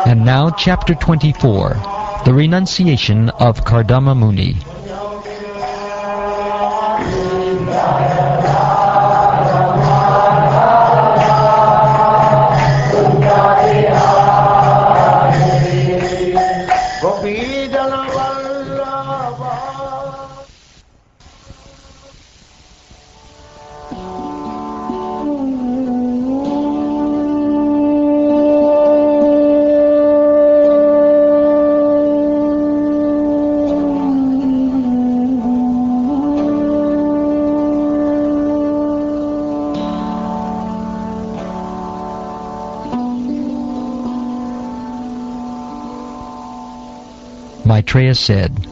And now, Chapter 24, the Renunciation of Kardama Muni. Maitreya said,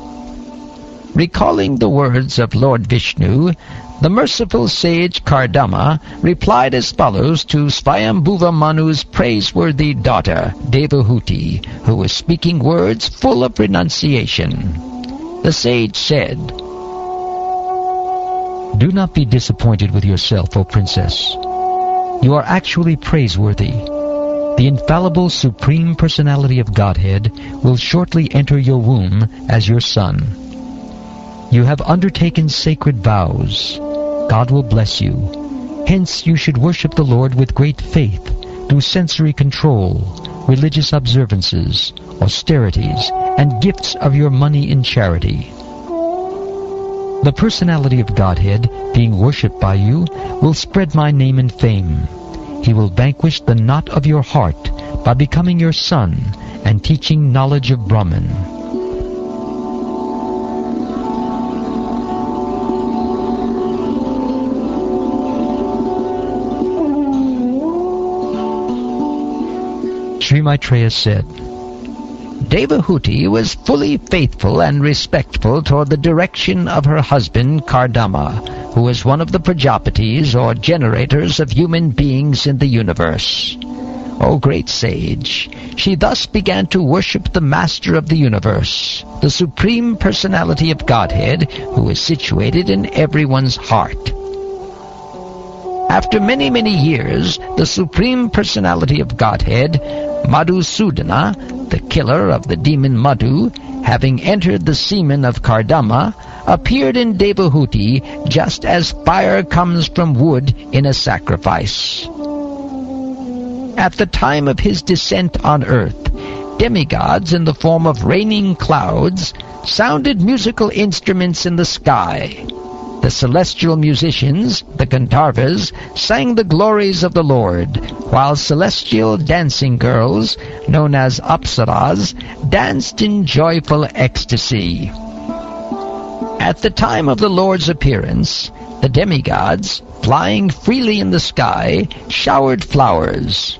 recalling the words of Lord Vishnu, the merciful sage Kardama replied as follows to Swayambhuva Manu's praiseworthy daughter, Devahuti, who was speaking words full of renunciation. The sage said, do not be disappointed with yourself, O princess. You are actually praiseworthy. The infallible Supreme Personality of Godhead will shortly enter your womb as your son. You have undertaken sacred vows. God will bless you. Hence you should worship the Lord with great faith through sensory control, religious observances, austerities, and gifts of your money in charity. The Personality of Godhead, being worshipped by you, will spread my name and fame. He will vanquish the knot of your heart by becoming your son and teaching knowledge of Brahman. Sri Maitreya said, Devahuti was fully faithful and respectful toward the direction of her husband Kardama, who was one of the Prajapatis or generators of human beings in the universe. O great sage, she thus began to worship the Master of the universe, the Supreme Personality of Godhead, who is situated in everyone's heart. After many, many years, the Supreme Personality of Godhead, Madhusudana, the killer of the demon Madhu, having entered the semen of Kardama, appeared in Devahuti just as fire comes from wood in a sacrifice. At the time of his descent on earth, demigods in the form of raining clouds sounded musical instruments in the sky. The celestial musicians, the Gandharvas, sang the glories of the Lord, while celestial dancing girls, known as Apsaras, danced in joyful ecstasy. At the time of the Lord's appearance, the demigods, flying freely in the sky, showered flowers.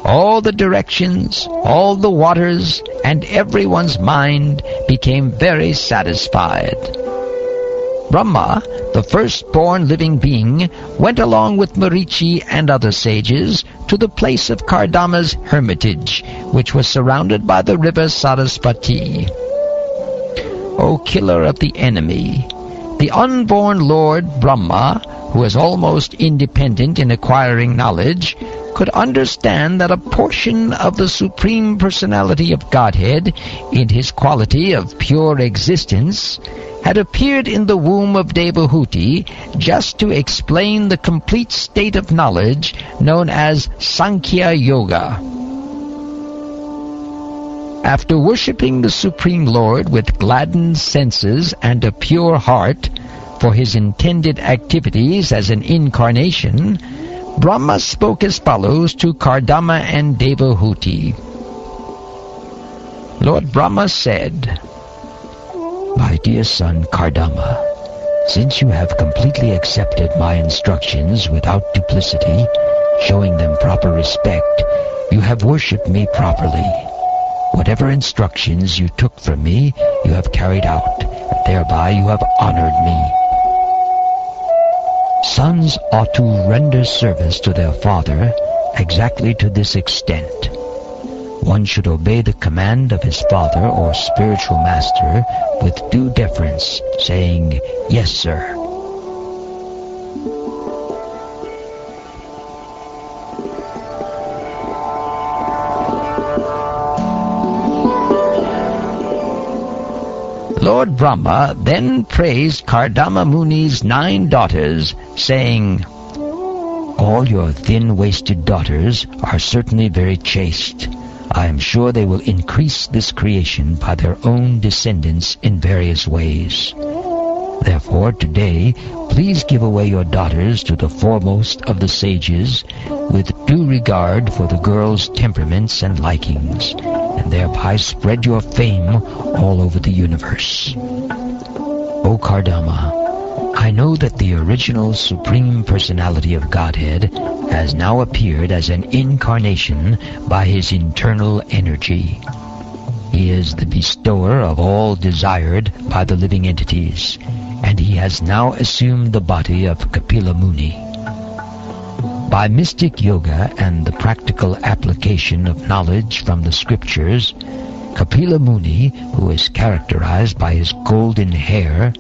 All the directions, all the waters, and everyone's mind became very satisfied. Brahma, the firstborn living being, went along with Marichi and other sages to the place of Kardama's hermitage, which was surrounded by the river Sarasvati. O killer of the enemy, the unborn Lord Brahma, who is almost independent in acquiring knowledge, could understand that a portion of the Supreme Personality of Godhead, in his quality of pure existence, had appeared in the womb of Devahuti just to explain the complete state of knowledge known as Sankhya Yoga. After worshipping the Supreme Lord with gladdened senses and a pure heart for his intended activities as an incarnation, Brahma spoke as follows to Kardama and Devahuti. Lord Brahma said, My dear son Kardama, since you have completely accepted my instructions without duplicity, showing them proper respect, you have worshipped me properly. Whatever instructions you took from me, you have carried out, and thereby you have honored me. Sons ought to render service to their father exactly to this extent. One should obey the command of his father or spiritual master with due deference, saying, "Yes, sir." Lord Brahma then praised Kardama Muni's 9 daughters, saying, "All your thin-waisted daughters are certainly very chaste. I am sure they will increase this creation by their own descendants in various ways. Therefore, today, please give away your daughters to the foremost of the sages, with due regard for the girls' temperaments and likings, and thereby spread your fame all over the universe. O Kardama, I know that the original Supreme Personality of Godhead has now appeared as an incarnation by his internal energy. He is the bestower of all desired by the living entities, and he has now assumed the body of Kapila Muni. By mystic yoga and the practical application of knowledge from the scriptures, Kapila Muni, who is characterized by his golden hair,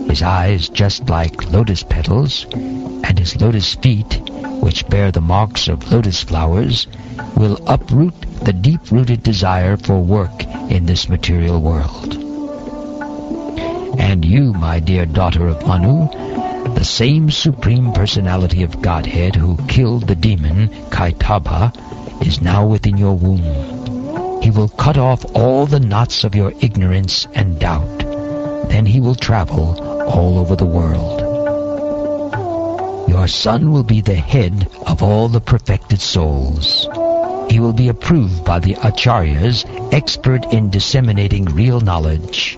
his eyes just like lotus petals, and his lotus feet, which bear the marks of lotus flowers, will uproot the deep-rooted desire for work in this material world. And you, my dear daughter of Manu, the same Supreme Personality of Godhead who killed the demon Kaitaba, is now within your womb. He will cut off all the knots of your ignorance and doubt. Then he will travel all over the world. Your son will be the head of all the perfected souls. He will be approved by the acharyas, expert in disseminating real knowledge,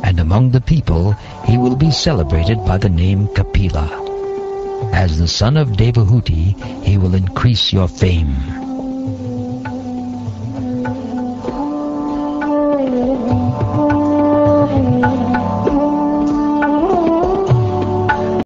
and among the people he will be celebrated by the name Kapila. As the son of Devahuti, he will increase your fame.